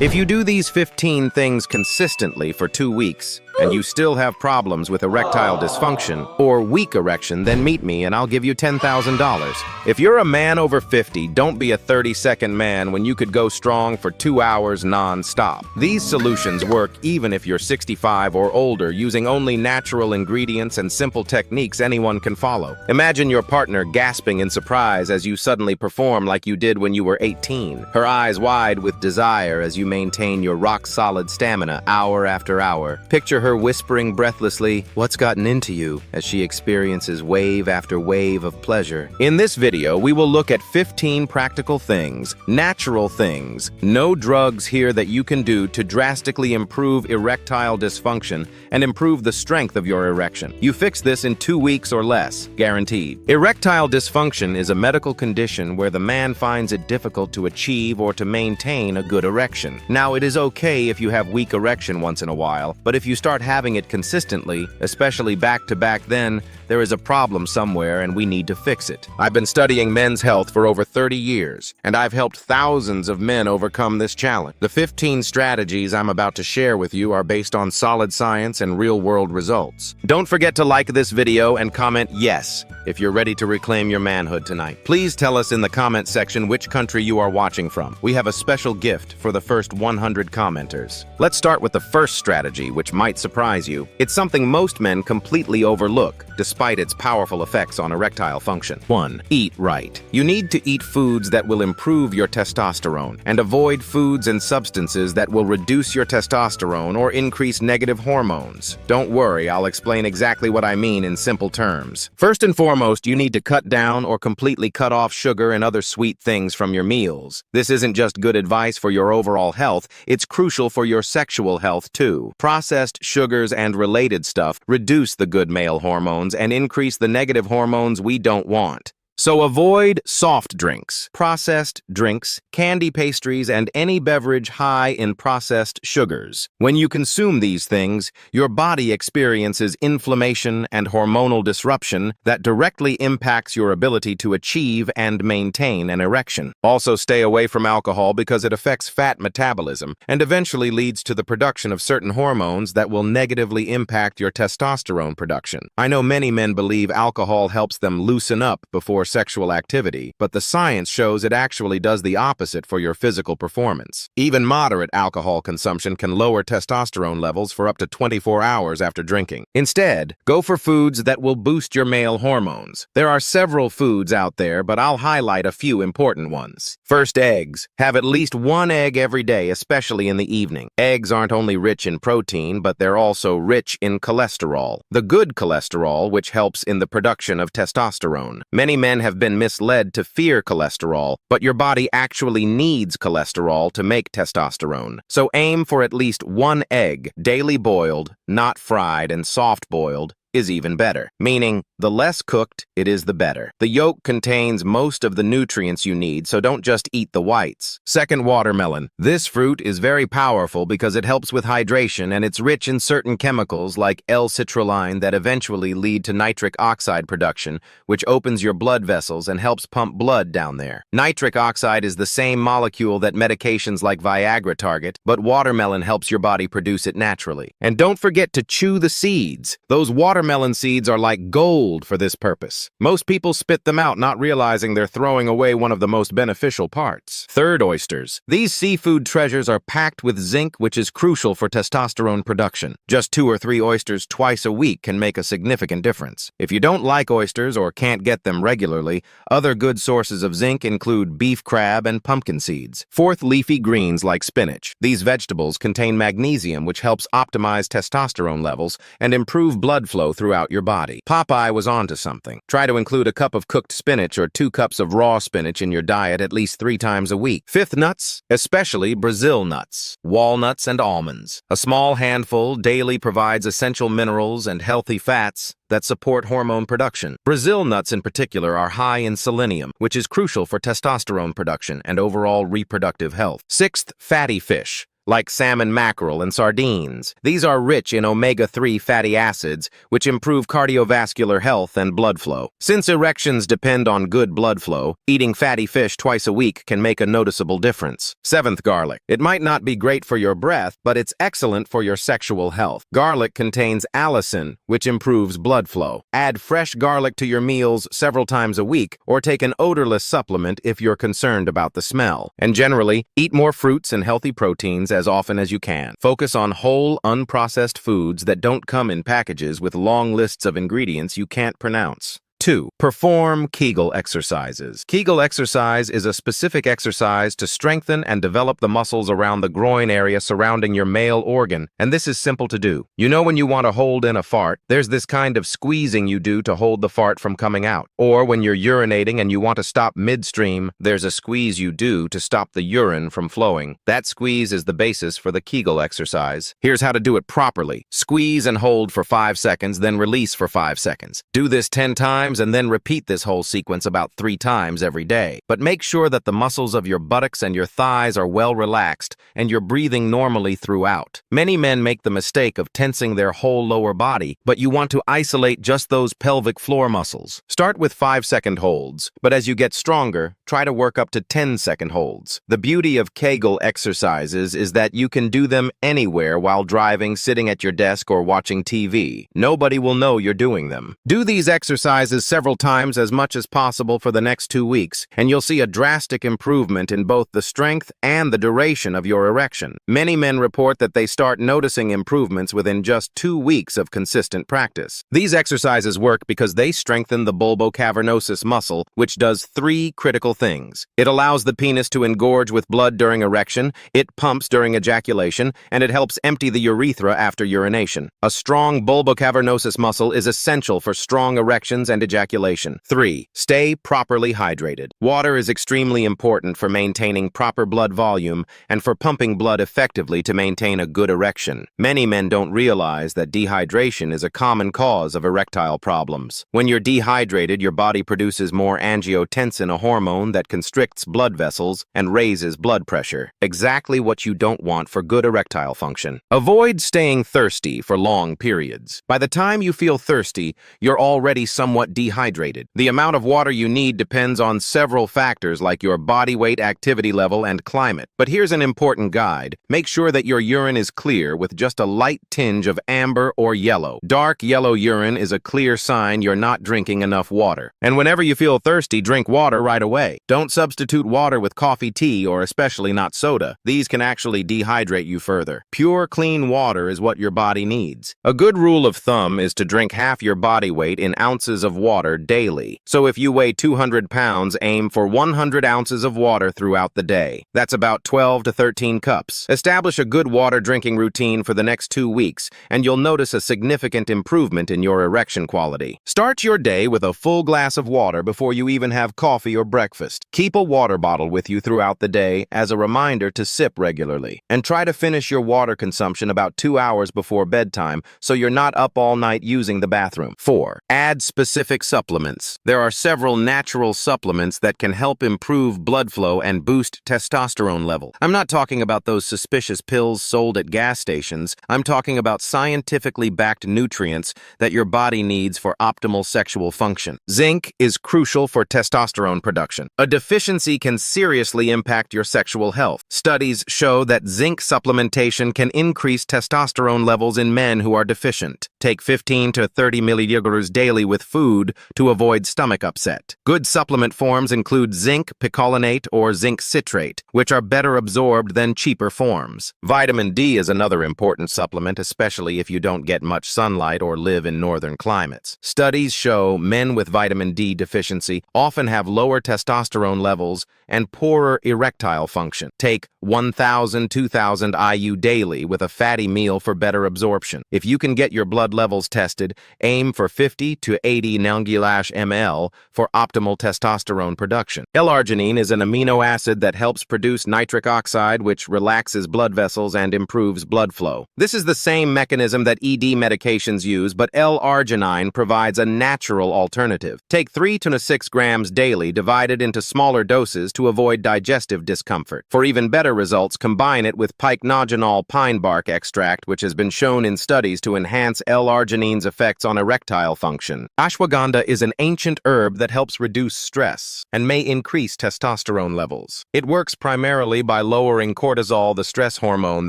If you do these 15 things consistently for 2 weeks, and you still have problems with erectile dysfunction or weak erection, then meet me and I'll give you $10,000. If you're a man over 50, don't be a 30-second man when you could go strong for 2 hours non-stop. These solutions work even if you're 65 or older, using only natural ingredients and simple techniques anyone can follow. Imagine your partner gasping in surprise as you suddenly perform like you did when you were 18, her eyes wide with desire as you maintain your rock-solid stamina hour after hour. Picture her whispering breathlessly, "What's gotten into you?" as she experiences wave after wave of pleasure. In this video, we will look at 15 practical things, natural things, no drugs here that you can do to drastically improve erectile dysfunction and improve the strength of your erection. You fix this in 2 weeks or less, guaranteed. Erectile dysfunction is a medical condition where the man finds it difficult to achieve or to maintain a good erection. Now, it is okay if you have weak erection once in a while, but if you start having it consistently, especially back-to-back, then there is a problem somewhere and we need to fix it. I've been studying men's health for over 30 years, and I've helped thousands of men overcome this challenge. The 15 strategies I'm about to share with you are based on solid science and real-world results. Don't forget to like this video and comment yes if you're ready to reclaim your manhood tonight. Please tell us in the comment section which country you are watching from. We have a special gift for the first 100 commenters. Let's start with the first strategy, which might surprise you. It's something most men completely overlook, despite its powerful effects on erectile function. 1. Eat right. You need to eat foods that will improve your testosterone, and avoid foods and substances that will reduce your testosterone or increase negative hormones. Don't worry, I'll explain exactly what I mean in simple terms. First and foremost, you need to cut down or completely cut off sugar and other sweet things from your meals. This isn't just good advice for your overall health, it's crucial for your sexual health too. Processed sugars and related stuff reduce the good male hormones and increase the negative hormones we don't want. So avoid soft drinks, processed drinks, candy pastries, and any beverage high in processed sugars. When you consume these things, your body experiences inflammation and hormonal disruption that directly impacts your ability to achieve and maintain an erection. Also, stay away from alcohol because it affects fat metabolism and eventually leads to the production of certain hormones that will negatively impact your testosterone production. I know many men believe alcohol helps them loosen up before sexual activity, but the science shows it actually does the opposite for your physical performance. Even moderate alcohol consumption can lower testosterone levels for up to 24 hours after drinking. Instead, go for foods that will boost your male hormones. There are several foods out there, but I'll highlight a few important ones. First, eggs. Have at least 1 egg every day, especially in the evening. Eggs aren't only rich in protein, but they're also rich in cholesterol. The good cholesterol, which helps in the production of testosterone. Many men have been misled to fear cholesterol, but your body actually needs cholesterol to make testosterone. So aim for at least 1 egg, daily boiled, not fried, and soft-boiled is even better, meaning the less cooked it is, the better. The yolk contains most of the nutrients you need, so don't just eat the whites. Second, watermelon. This fruit is very powerful because it helps with hydration, and it's rich in certain chemicals like L-citrulline that eventually lead to nitric oxide production, which opens your blood vessels and helps pump blood down there. Nitric oxide is the same molecule that medications like Viagra target, but watermelon helps your body produce it naturally. And don't forget to chew the seeds. Those watermelon seeds are like gold for this purpose. Most people spit them out, not realizing they're throwing away one of the most beneficial parts. Third, oysters. These seafood treasures are packed with zinc, which is crucial for testosterone production. Just 2 or 3 oysters twice a week can make a significant difference. If you don't like oysters or can't get them regularly, other good sources of zinc include beef crab and pumpkin seeds. Fourth, leafy greens like spinach. These vegetables contain magnesium, which helps optimize testosterone levels and improve blood flow throughout your body. Popeye was onto something. Try to include a cup of cooked spinach or 2 cups of raw spinach in your diet at least 3 times a week. Fifth, nuts, especially Brazil nuts, walnuts, and almonds. A small handful daily provides essential minerals and healthy fats that support hormone production. Brazil nuts in particular are high in selenium, which is crucial for testosterone production and overall reproductive health. Sixth, fatty fish, like salmon mackerel and sardines. These are rich in omega-3 fatty acids, which improve cardiovascular health and blood flow. Since erections depend on good blood flow, eating fatty fish twice a week can make a noticeable difference. 7th, garlic. It might not be great for your breath, but it's excellent for your sexual health. Garlic contains allicin, which improves blood flow. Add fresh garlic to your meals several times a week, or take an odorless supplement if you're concerned about the smell. And generally, eat more fruits and healthy proteins as often as you can. Focus on whole, unprocessed foods that don't come in packages with long lists of ingredients you can't pronounce. 2. Perform Kegel exercises. Kegel exercise is a specific exercise to strengthen and develop the muscles around the groin area surrounding your male organ, and this is simple to do. You know when you want to hold in a fart, there's this kind of squeezing you do to hold the fart from coming out. Or when you're urinating and you want to stop midstream, there's a squeeze you do to stop the urine from flowing. That squeeze is the basis for the Kegel exercise. Here's how to do it properly. Squeeze and hold for 5 seconds, then release for 5 seconds. Do this 10 times and then repeat this whole sequence about 3 times every day. But make sure that the muscles of your buttocks and your thighs are well relaxed and you're breathing normally throughout. Many men make the mistake of tensing their whole lower body, but you want to isolate just those pelvic floor muscles. Start with 5-second holds, but as you get stronger, try to work up to 10-second holds. The beauty of Kegel exercises is that you can do them anywhere while driving, sitting at your desk, or watching TV. Nobody will know you're doing them. Do these exercises several times as much as possible for the next 2 weeks, and you'll see a drastic improvement in both the strength and the duration of your erection. Many men report that they start noticing improvements within just 2 weeks of consistent practice. These exercises work because they strengthen the bulbocavernosus muscle, which does 3 critical things. It allows the penis to engorge with blood during erection, it pumps during ejaculation, and it helps empty the urethra after urination. A strong bulbocavernosus muscle is essential for strong erections and ejaculation. 3. Stay properly hydrated. Water is extremely important for maintaining proper blood volume and for pumping blood effectively to maintain a good erection. Many men don't realize that dehydration is a common cause of erectile problems. When you're dehydrated, your body produces more angiotensin, a hormone that constricts blood vessels and raises blood pressure. Exactly what you don't want for good erectile function. Avoid staying thirsty for long periods. By the time you feel thirsty, you're already somewhat dehydrated. The amount of water you need depends on several factors like your body weight, activity level, and climate. But here's an important guide. Make sure that your urine is clear with just a light tinge of amber or yellow. Dark yellow urine is a clear sign you're not drinking enough water. And whenever you feel thirsty, drink water right away. Don't substitute water with coffee, tea, or especially not soda. These can actually dehydrate you further. Pure, clean water is what your body needs. A good rule of thumb is to drink half your body weight in ounces of water daily. So if you weigh 200 pounds, aim for 100 ounces of water throughout the day. That's about 12 to 13 cups. Establish a good water drinking routine for the next 2 weeks, and you'll notice a significant improvement in your erection quality. Start your day with a full glass of water before you even have coffee or breakfast. Keep a water bottle with you throughout the day as a reminder to sip regularly. And try to finish your water consumption about 2 hours before bedtime so you're not up all night using the bathroom. 4. Add specific supplements. There are several natural supplements that can help improve blood flow and boost testosterone level. I'm not talking about those suspicious pills sold at gas stations. I'm talking about scientifically backed nutrients that your body needs for optimal sexual function. Zinc is crucial for testosterone production. A deficiency can seriously impact your sexual health. Studies show that zinc supplementation can increase testosterone levels in men who are deficient. Take 15 to 30 milliliters daily with food to avoid stomach upset. Good supplement forms include zinc picolinate or zinc citrate, which are better absorbed than cheaper forms. Vitamin D is another important supplement, especially if you don't get much sunlight or live in northern climates. Studies show men with vitamin D deficiency often have lower testosterone levels and poorer erectile function. Take 1,000-2,000 IU daily with a fatty meal for better absorption. If you can get your blood levels tested, aim for 50 to 80 mg/ml for optimal testosterone production. L-arginine is an amino acid that helps produce nitric oxide, which relaxes blood vessels and improves blood flow. This is the same mechanism that ED medications use, but L-arginine provides a natural alternative. Take 3 to 6 grams daily, divided into smaller doses to avoid digestive discomfort. For even better better results, combine it with pycnogenol pine bark extract, which has been shown in studies to enhance L-arginine's effects on erectile function. Ashwagandha is an ancient herb that helps reduce stress and may increase testosterone levels. It works primarily by lowering cortisol, the stress hormone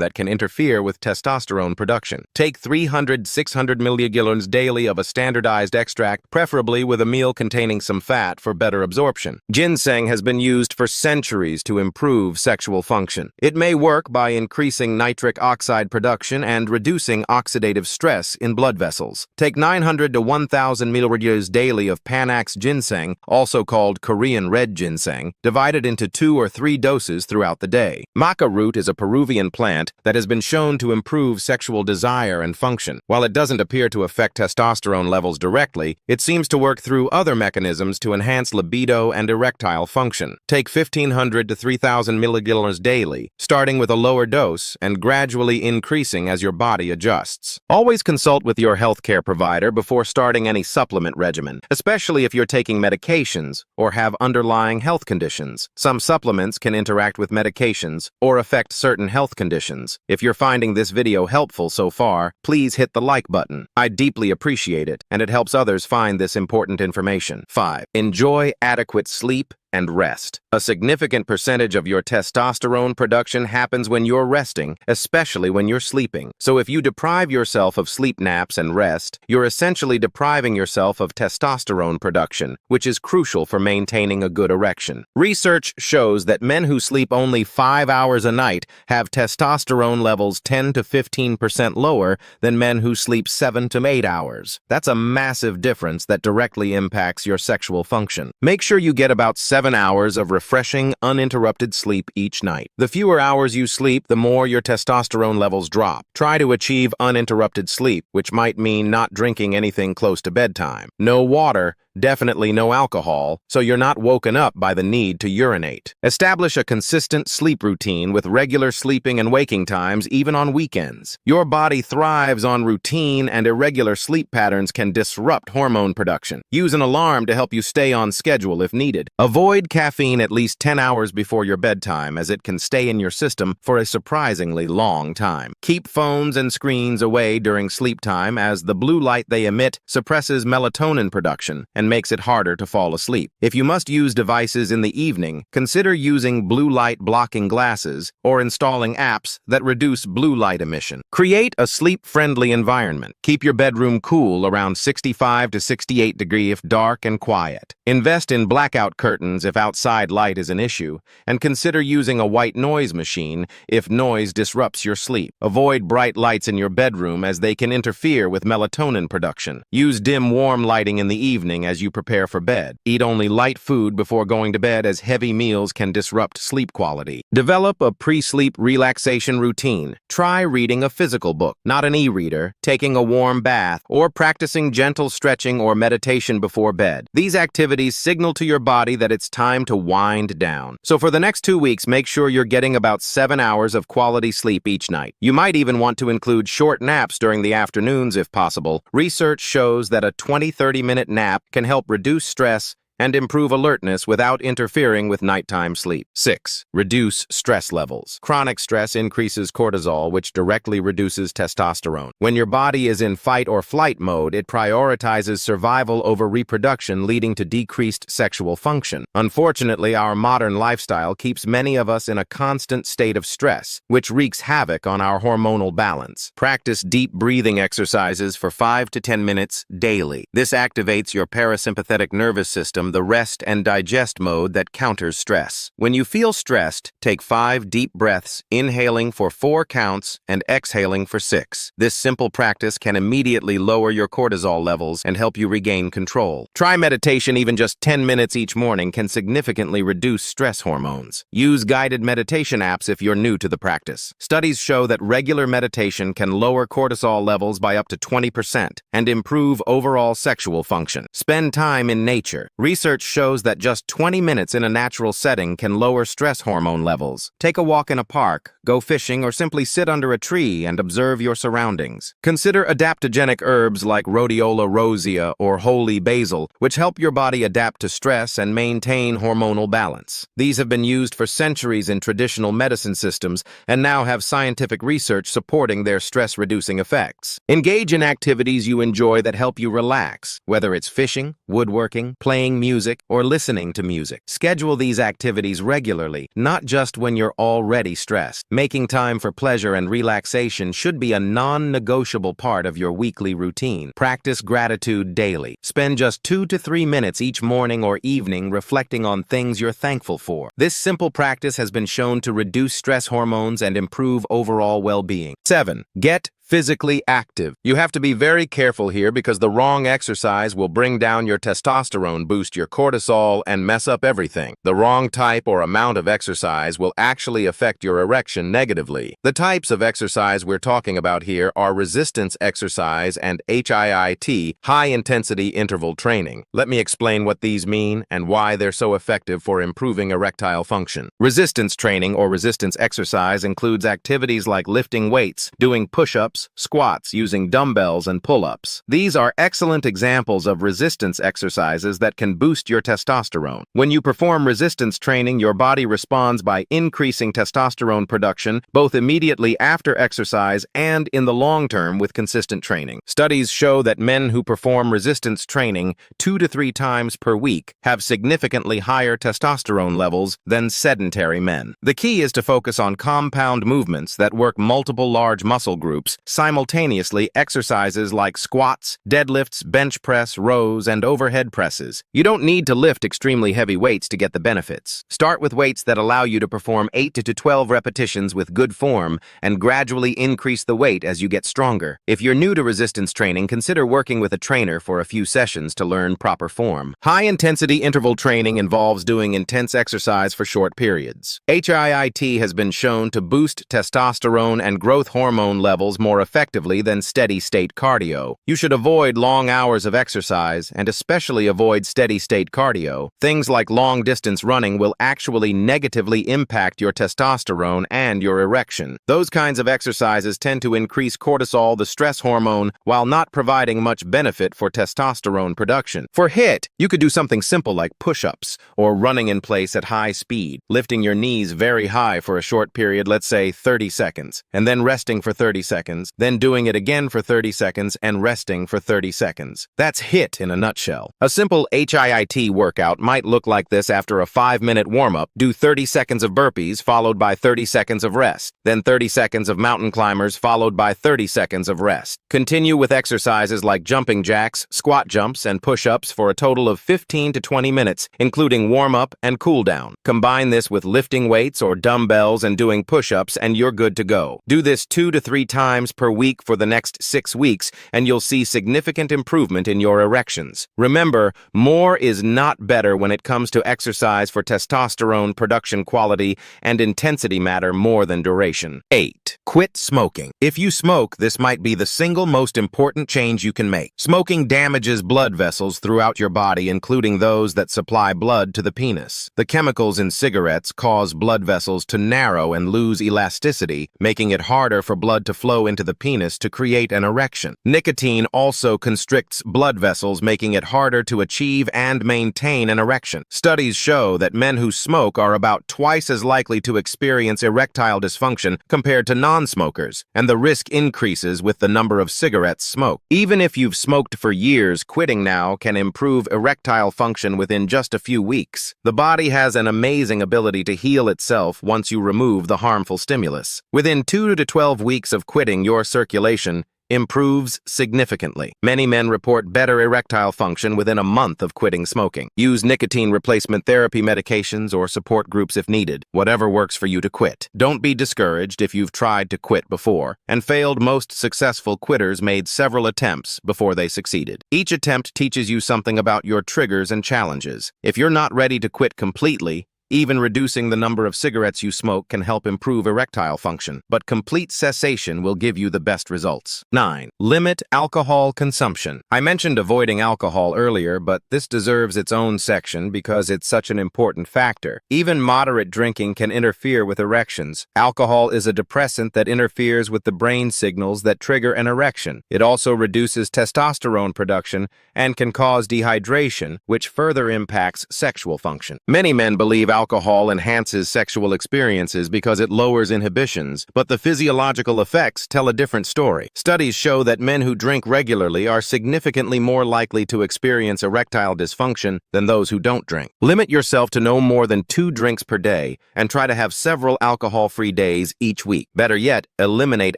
that can interfere with testosterone production. Take 300-600 milligallons daily of a standardized extract, preferably with a meal containing some fat for better absorption. Ginseng has been used for centuries to improve sexual function. It may work by increasing nitric oxide production and reducing oxidative stress in blood vessels. Take 900 to 1,000 milliliters daily of Panax ginseng, also called Korean red ginseng, divided into 2 or 3 doses throughout the day. Maca root is a Peruvian plant that has been shown to improve sexual desire and function. While it doesn't appear to affect testosterone levels directly, it seems to work through other mechanisms to enhance libido and erectile function. Take 1,500 to 3,000 milligallons daily, starting with a lower dose and gradually increasing as your body adjusts. Always consult with your healthcare provider before starting any supplement regimen, especially if you're taking medications or have underlying health conditions. Some supplements can interact with medications or affect certain health conditions. If you're finding this video helpful so far, please hit the like button. I deeply appreciate it, and it helps others find this important information. 5. Enjoy adequate sleep and rest. A significant percentage of your testosterone production happens when you're resting, especially when you're sleeping. So if you deprive yourself of sleep naps and rest, you're essentially depriving yourself of testosterone production, which is crucial for maintaining a good erection. Research shows that men who sleep only 5 hours a night have testosterone levels 10 to 15% lower than men who sleep 7 to 8 hours. That's a massive difference that directly impacts your sexual function. Make sure you get about 7 hours of refreshing, uninterrupted sleep each night. The fewer hours you sleep, the more your testosterone levels drop. Try to achieve uninterrupted sleep, which might mean not drinking anything close to bedtime. No water, definitely no alcohol, so you're not woken up by the need to urinate. Establish a consistent sleep routine with regular sleeping and waking times, even on weekends. Your body thrives on routine, and irregular sleep patterns can disrupt hormone production. Use an alarm to help you stay on schedule if needed. Avoid caffeine at least 10 hours before your bedtime, as it can stay in your system for a surprisingly long time. Keep phones and screens away during sleep time, as the blue light they emit suppresses melatonin production and makes it harder to fall asleep. If you must use devices in the evening, consider using blue light blocking glasses or installing apps that reduce blue light emission. Create a sleep-friendly environment. Keep your bedroom cool, around 65 to 68 degrees if dark and quiet. Invest in blackout curtains if outside light is an issue, and consider using a white noise machine if noise disrupts your sleep. Avoid bright lights in your bedroom, as they can interfere with melatonin production. Use dim, warm lighting in the evening as you prepare for bed. Eat only light food before going to bed, as heavy meals can disrupt sleep quality. Develop a pre-sleep relaxation routine. Try reading a physical book, not an e-reader, taking a warm bath, or practicing gentle stretching or meditation before bed. These activities signal to your body that it's time to wind down. So for the next 2 weeks, make sure you're getting about 7 hours of quality sleep each night. You might even want to include short naps during the afternoons if possible. Research shows that a 20-30-minute nap can help reduce stress and improve alertness without interfering with nighttime sleep. 6. Reduce stress levels. Chronic stress increases cortisol, which directly reduces testosterone. When your body is in fight or flight mode, it prioritizes survival over reproduction, leading to decreased sexual function. Unfortunately, our modern lifestyle keeps many of us in a constant state of stress, which wreaks havoc on our hormonal balance. Practice deep breathing exercises for 5 to 10 minutes daily. This activates your parasympathetic nervous system, the rest and digest mode that counters stress. When you feel stressed, take 5 deep breaths, inhaling for 4 counts and exhaling for 6. This simple practice can immediately lower your cortisol levels and help you regain control. Try meditation. Even just 10 minutes each morning can significantly reduce stress hormones. Use guided meditation apps if you're new to the practice. Studies show that regular meditation can lower cortisol levels by up to 20% and improve overall sexual function. Spend time in nature. Research shows that just 20 minutes in a natural setting can lower stress hormone levels. Take a walk in a park, go fishing, or simply sit under a tree and observe your surroundings. Consider adaptogenic herbs like rhodiola rosea or holy basil, which help your body adapt to stress and maintain hormonal balance. These have been used for centuries in traditional medicine systems and now have scientific research supporting their stress-reducing effects. Engage in activities you enjoy that help you relax, whether it's fishing, woodworking, playing music, or listening to music. Schedule these activities regularly, not just when you're already stressed. Making time for pleasure and relaxation should be a non-negotiable part of your weekly routine. Practice gratitude daily. Spend just 2 to 3 minutes each morning or evening reflecting on things you're thankful for. This simple practice has been shown to reduce stress hormones and improve overall well-being. 7. Get physically active. You have to be very careful here because the wrong exercise will bring down your testosterone, boost your cortisol, and mess up everything. The wrong type or amount of exercise will actually affect your erection negatively. The types of exercise we're talking about here are resistance exercise and HIIT, high-intensity interval training. Let me explain what these mean and why they're so effective for improving erectile function. Resistance training or resistance exercise includes activities like lifting weights, doing push-ups, squats using dumbbells, and pull-ups. These are excellent examples of resistance exercises that can boost your testosterone. When you perform resistance training, your body responds by increasing testosterone production both immediately after exercise and in the long term with consistent training. Studies show that men who perform resistance training 2 to 3 times per week have significantly higher testosterone levels than sedentary men. The key is to focus on compound movements that work multiple large muscle groups simultaneously. Exercises like squats, deadlifts, bench press, rows, and overhead presses. You don't need to lift extremely heavy weights to get the benefits. Start with weights that allow you to perform 8 to 12 repetitions with good form and gradually increase the weight as you get stronger. If you're new to resistance training, consider working with a trainer for a few sessions to learn proper form. High-intensity interval training involves doing intense exercise for short periods. HIIT has been shown to boost testosterone and growth hormone levels more effectively than steady-state cardio. You should avoid long hours of exercise and especially avoid steady-state cardio. Things like long-distance running will actually negatively impact your testosterone and your erection. Those kinds of exercises tend to increase cortisol, the stress hormone, while not providing much benefit for testosterone production. For HIIT, you could do something simple like push-ups or running in place at high speed, lifting your knees very high for a short period, let's say 30 seconds, and then resting for 30 seconds, then doing it again for 30 seconds and resting for 30 seconds. That's HIIT in a nutshell. A simple HIIT workout might look like this after a 5-minute warm-up. Do 30 seconds of burpees followed by 30 seconds of rest, then 30 seconds of mountain climbers followed by 30 seconds of rest. Continue with exercises like jumping jacks, squat jumps, and push-ups for a total of 15 to 20 minutes, including warm-up and cool-down. Combine this with lifting weights or dumbbells and doing push-ups and you're good to go. Do this 2 to 3 times per week for the next 6 weeks and you'll see significant improvement in your erections. Remember, more is not better when it comes to exercise for testosterone production. Quality and intensity matter more than duration. 8. Quit smoking. If you smoke, this might be the single most important change you can make. Smoking damages blood vessels throughout your body, including those that supply blood to the penis. The chemicals in cigarettes cause blood vessels to narrow and lose elasticity, making it harder for blood to flow into the penis to create an erection. Nicotine also constricts blood vessels, making it harder to achieve and maintain an erection. Studies show that men who smoke are about twice as likely to experience erectile dysfunction compared to non-smokers, and the risk increases with the number of cigarettes smoked. Even if you've smoked for years, quitting now can improve erectile function within just a few weeks. The body has an amazing ability to heal itself once you remove the harmful stimulus. Within 2 to 12 weeks of quitting, your circulation improves significantly. Many men report better erectile function within a month of quitting smoking. Use nicotine replacement therapy medications or support groups if needed, whatever works for you to quit. Don't be discouraged if you've tried to quit before and failed. Most successful quitters made several attempts before they succeeded. Each attempt teaches you something about your triggers and challenges. If you're not ready to quit completely, Even reducing the number of cigarettes you smoke can help improve erectile function, but complete cessation will give you the best results. 9. Limit alcohol consumption. I mentioned avoiding alcohol earlier, but this deserves its own section because it's such an important factor. Even moderate drinking can interfere with erections. Alcohol is a depressant that interferes with the brain signals that trigger an erection. It also reduces testosterone production and can cause dehydration, which further impacts sexual function. Many men believe alcohol enhances sexual experiences because it lowers inhibitions, but the physiological effects tell a different story. Studies show that men who drink regularly are significantly more likely to experience erectile dysfunction than those who don't drink. Limit yourself to no more than 2 drinks per day and try to have several alcohol-free days each week. Better yet, eliminate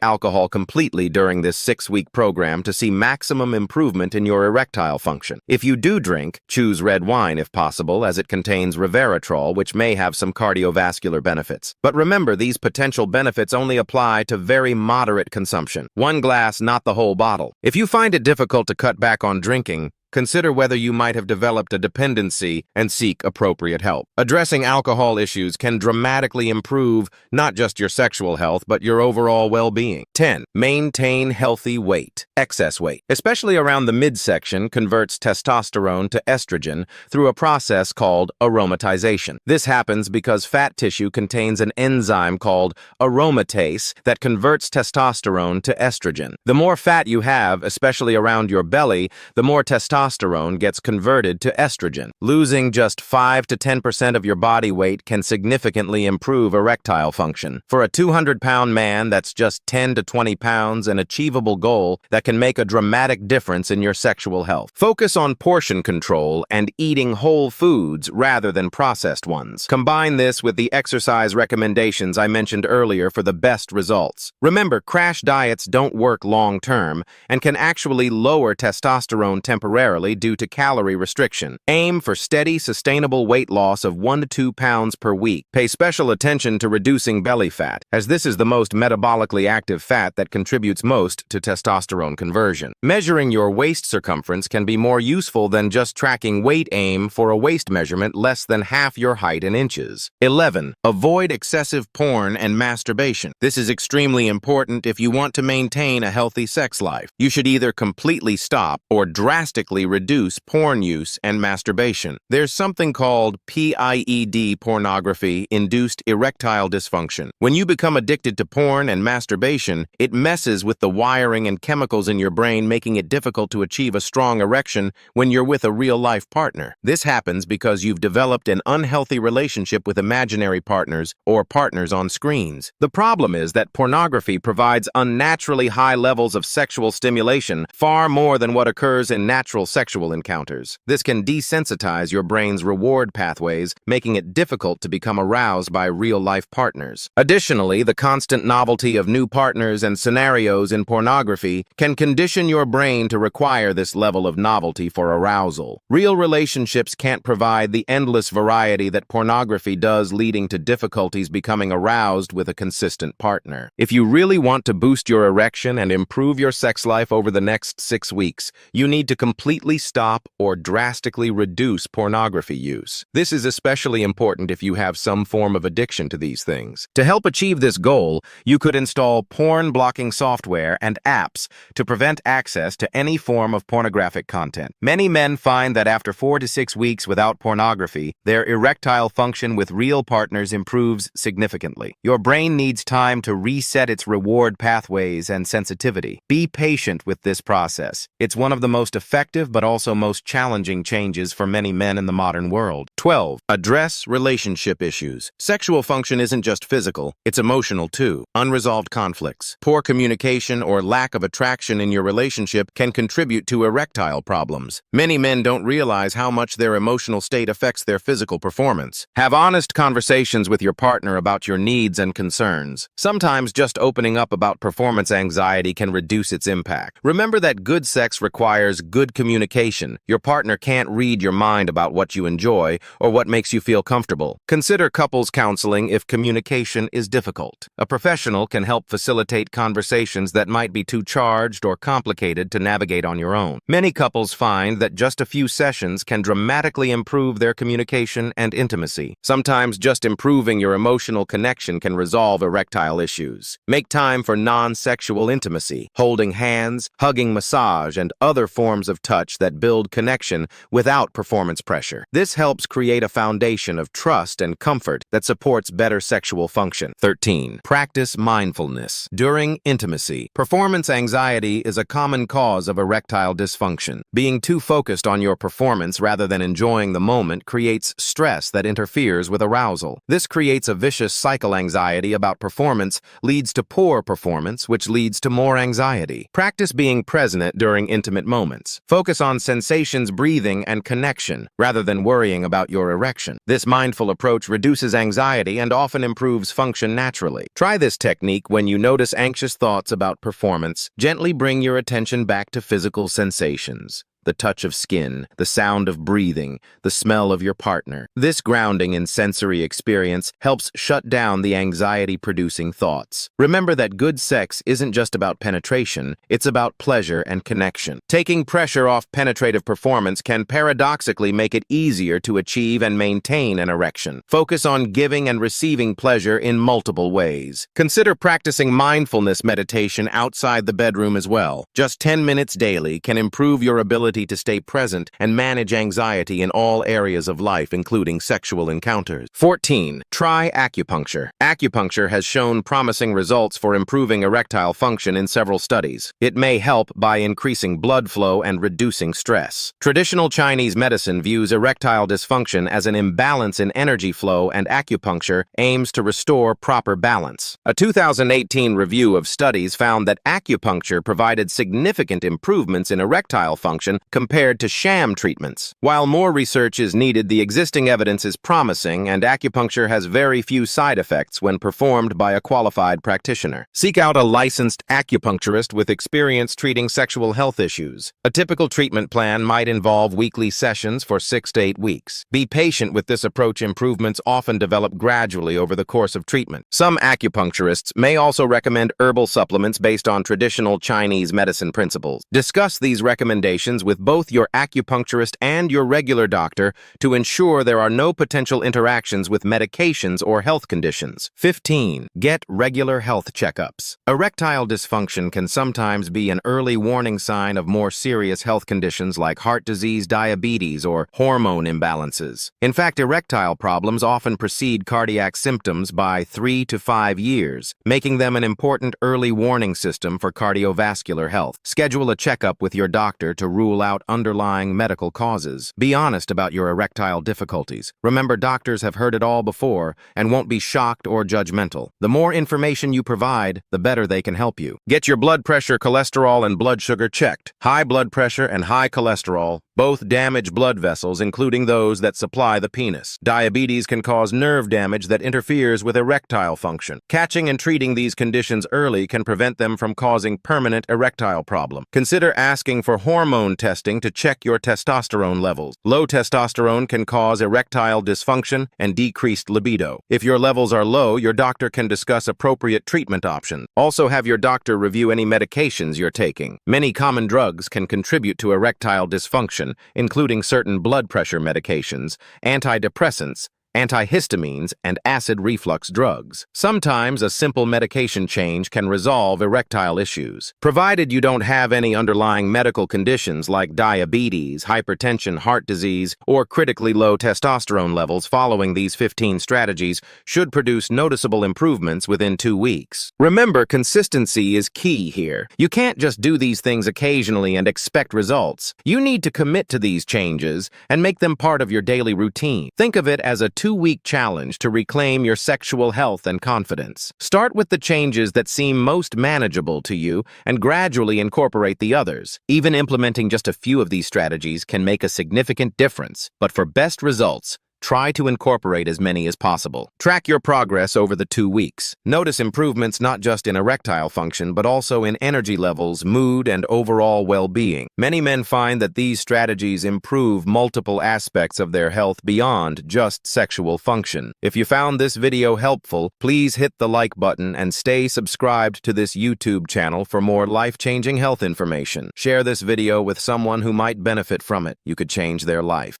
alcohol completely during this 6-week program to see maximum improvement in your erectile function. If you do drink, choose red wine if possible, as it contains resveratrol, which may have some cardiovascular benefits. But remember, these potential benefits only apply to very moderate consumption. 1 glass, not the whole bottle. If you find it difficult to cut back on drinking, consider whether you might have developed a dependency and seek appropriate help. Addressing alcohol issues can dramatically improve not just your sexual health, but your overall well-being. 10. Maintain healthy weight. Excess weight, especially around the midsection, converts testosterone to estrogen through a process called aromatization. This happens because fat tissue contains an enzyme called aromatase that converts testosterone to estrogen. The more fat you have, especially around your belly, the more testosterone gets converted to estrogen. Losing just 5 to 10% of your body weight can significantly improve erectile function. For a 200-pound man, that's just 10 to 20 pounds, an achievable goal that can make a dramatic difference in your sexual health. Focus on portion control and eating whole foods rather than processed ones. Combine this with the exercise recommendations I mentioned earlier for the best results. Remember, crash diets don't work long-term and can actually lower testosterone temporarily due to calorie restriction. Aim for steady, sustainable weight loss of 1 to 2 pounds per week. Pay special attention to reducing belly fat, as this is the most metabolically active fat that contributes most to testosterone conversion. Measuring your waist circumference can be more useful than just tracking weight. Aim for a waist measurement less than half your height in inches. 11. Avoid excessive porn and masturbation. This is extremely important if you want to maintain a healthy sex life. You should either completely stop or drastically reduce porn use and masturbation. There's something called PIED, pornography-induced erectile dysfunction. When you become addicted to porn and masturbation, it messes with the wiring and chemicals in your brain, making it difficult to achieve a strong erection when you're with a real-life partner. This happens because you've developed an unhealthy relationship with imaginary partners or partners on screens. The problem is that pornography provides unnaturally high levels of sexual stimulation, far more than what occurs in natural sexual encounters. This can desensitize your brain's reward pathways, making it difficult to become aroused by real-life partners. Additionally, the constant novelty of new partners and scenarios in pornography can condition your brain to require this level of novelty for arousal. Real relationships can't provide the endless variety that pornography does, leading to difficulties becoming aroused with a consistent partner. If you really want to boost your erection and improve your sex life over the next 6 weeks, you need to completely stop or drastically reduce pornography use. This is especially important if you have some form of addiction to these things. To help achieve this goal, you could install porn-blocking software and apps to prevent access to any form of pornographic content. Many men find that after 4 to 6 weeks without pornography, their erectile function with real partners improves significantly. Your brain needs time to reset its reward pathways and sensitivity. Be patient with this process. It's one of the most effective but also most challenging changes for many men in the modern world. 12. Address relationship issues. Sexual function isn't just physical, it's emotional too. Unresolved conflicts, poor communication, or lack of attraction in your relationship can contribute to erectile problems. Many men don't realize how much their emotional state affects their physical performance. Have honest conversations with your partner about your needs and concerns. Sometimes just opening up about performance anxiety can reduce its impact. Remember that good sex requires good communication communication. Your partner can't read your mind about what you enjoy or what makes you feel comfortable. Consider couples counseling if communication is difficult. A professional can help facilitate conversations that might be too charged or complicated to navigate on your own. Many couples find that just a few sessions can dramatically improve their communication and intimacy. Sometimes just improving your emotional connection can resolve erectile issues. Make time for non-sexual intimacy, holding hands, hugging, massage, and other forms of touch that build connection without performance pressure. This helps create a foundation of trust and comfort that supports better sexual function. 13. Practice mindfulness. During intimacy, performance anxiety is a common cause of erectile dysfunction. Being too focused on your performance rather than enjoying the moment creates stress that interferes with arousal. This creates a vicious cycle. Anxiety about performance leads to poor performance, which leads to more anxiety. Practice being present during intimate moments. Focus on sensations, breathing, and connection, rather than worrying about your erection. This mindful approach reduces anxiety and often improves function naturally. Try this technique when you notice anxious thoughts about performance. Gently bring your attention back to physical sensations. The touch of skin, the sound of breathing, the smell of your partner. This grounding in sensory experience helps shut down the anxiety-producing thoughts. Remember that good sex isn't just about penetration, it's about pleasure and connection. Taking pressure off penetrative performance can paradoxically make it easier to achieve and maintain an erection. Focus on giving and receiving pleasure in multiple ways. Consider practicing mindfulness meditation outside the bedroom as well. Just 10 minutes daily can improve your ability to stay present and manage anxiety in all areas of life, including sexual encounters. 14. Try acupuncture. Acupuncture has shown promising results for improving erectile function in several studies. It may help by increasing blood flow and reducing stress. Traditional Chinese medicine views erectile dysfunction as an imbalance in energy flow, and acupuncture aims to restore proper balance. A 2018 review of studies found that acupuncture provided significant improvements in erectile function compared to sham treatments. While more research is needed, the existing evidence is promising, and acupuncture has very few side effects when performed by a qualified practitioner. Seek out a licensed acupuncturist with experience treating sexual health issues. A typical treatment plan might involve weekly sessions for 6 to 8 weeks. Be patient with this approach. Improvements often develop gradually over the course of treatment. Some acupuncturists may also recommend herbal supplements based on traditional Chinese medicine principles. Discuss these recommendations with both your acupuncturist and your regular doctor to ensure there are no potential interactions with medications or health conditions. 15. Get regular health checkups. Erectile dysfunction can sometimes be an early warning sign of more serious health conditions like heart disease, diabetes, or hormone imbalances. In fact, erectile problems often precede cardiac symptoms by 3 to 5 years, making them an important early warning system for cardiovascular health. Schedule a checkup with your doctor to rule out underlying medical causes. Be honest about your erectile difficulties. Remember, doctors have heard it all before and won't be shocked or judgmental. The more information you provide, the better they can help you. Get your blood pressure, cholesterol, and blood sugar checked. High blood pressure and high cholesterol both damage blood vessels, including those that supply the penis. Diabetes can cause nerve damage that interferes with erectile function. Catching and treating these conditions early can prevent them from causing permanent erectile problem. Consider asking for hormone testing to check your testosterone levels. Low testosterone can cause erectile dysfunction and decreased libido. If your levels are low, your doctor can discuss appropriate treatment options. Also, have your doctor review any medications you're taking. Many common drugs can contribute to erectile dysfunction, including certain blood pressure medications, antidepressants, antihistamines, and acid reflux drugs. Sometimes a simple medication change can resolve erectile issues. Provided you don't have any underlying medical conditions like diabetes, hypertension, heart disease, or critically low testosterone levels, following these 15 strategies should produce noticeable improvements within 2 weeks. Remember, consistency is key here. You can't just do these things occasionally and expect results. You need to commit to these changes and make them part of your daily routine. Think of it as a 2-week challenge to reclaim your sexual health and confidence. Start with the changes that seem most manageable to you and gradually incorporate the others. Even implementing just a few of these strategies can make a significant difference. But for best results, Try to incorporate as many as possible. Track your progress over the 2 weeks. Notice improvements not just in erectile function, but also in energy levels, mood, and overall well-being. Many men find that these strategies improve multiple aspects of their health beyond just sexual function. If you found this video helpful, please hit the like button and stay subscribed to this YouTube channel for more life-changing health information. Share this video with someone who might benefit from it. You could change their life.